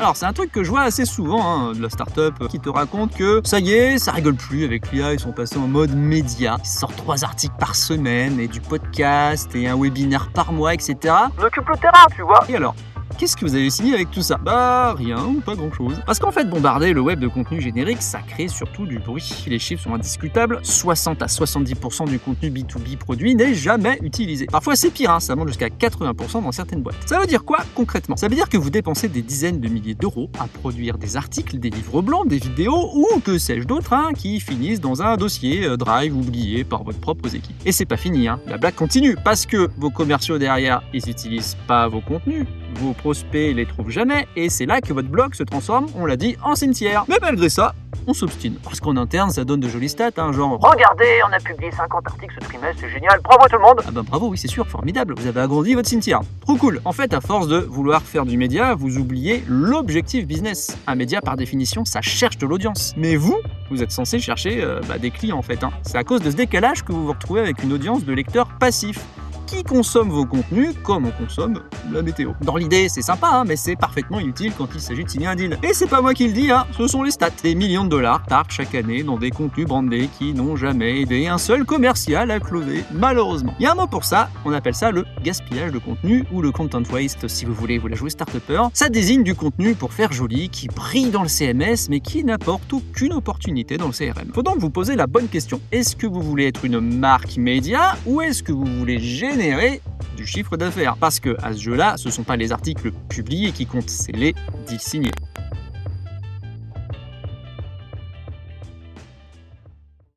Alors c'est un truc que je vois assez souvent, de la start-up qui te raconte que ça y est, ça rigole plus avec l'IA, ils sont passés en mode média. Ils sortent 3 articles par semaine et du podcast et un webinaire par mois, etc. On occupe le terrain, tu vois. Et alors, qu'est-ce que vous avez signé avec tout ça? Bah rien ou pas grand-chose. Parce qu'en fait, bombarder le web de contenu générique, ça crée surtout du bruit. Les chiffres sont indiscutables, 60 à 70% du contenu B2B produit n'est jamais utilisé. Parfois c'est pire, ça monte jusqu'à 80% dans certaines boîtes. Ça veut dire quoi concrètement? Ça veut dire que vous dépensez des dizaines de milliers d'euros à produire des articles, des livres blancs, des vidéos ou que sais-je d'autre qui finissent dans un dossier Drive oublié par votre propre équipe. Et c'est pas fini, la blague continue, parce que vos commerciaux derrière, ils n'utilisent pas vos contenus, vos prospects les trouvent jamais, et c'est là que votre blog se transforme, on l'a dit, en cimetière. Mais malgré ça, on s'obstine. Parce qu'en interne, ça donne de jolies stats, genre... Regardez, on a publié 50 articles ce trimestre, c'est génial, bravo à tout le monde. Ah bah bravo, oui c'est sûr, formidable, vous avez agrandi votre cimetière. Trop cool. En fait, à force de vouloir faire du média, vous oubliez l'objectif business. Un média, par définition, ça cherche de l'audience. Mais vous êtes censé chercher des clients en fait. C'est à cause de ce décalage que vous vous retrouvez avec une audience de lecteurs passifs qui consomment vos contenus comme on consomme la météo. Dans l'idée, c'est sympa, mais c'est parfaitement inutile quand il s'agit de signer un deal. Et c'est pas moi qui le dis, ce sont les stats. Des millions de dollars partent chaque année dans des contenus brandés qui n'ont jamais aidé un seul commercial à closer, malheureusement. Il y a un mot pour ça, on appelle ça le gaspillage de contenu ou le content waste si vous voulez vous la jouer start-upper. Ça désigne du contenu pour faire joli, qui brille dans le CMS, mais qui n'apporte aucune opportunité dans le CRM. Faut donc vous poser la bonne question. Est-ce que vous voulez être une marque média ou est-ce que vous voulez générer du chiffre d'affaires? Parce que à ce jeu-là, ce sont pas les articles publiés qui comptent, c'est les deals signés.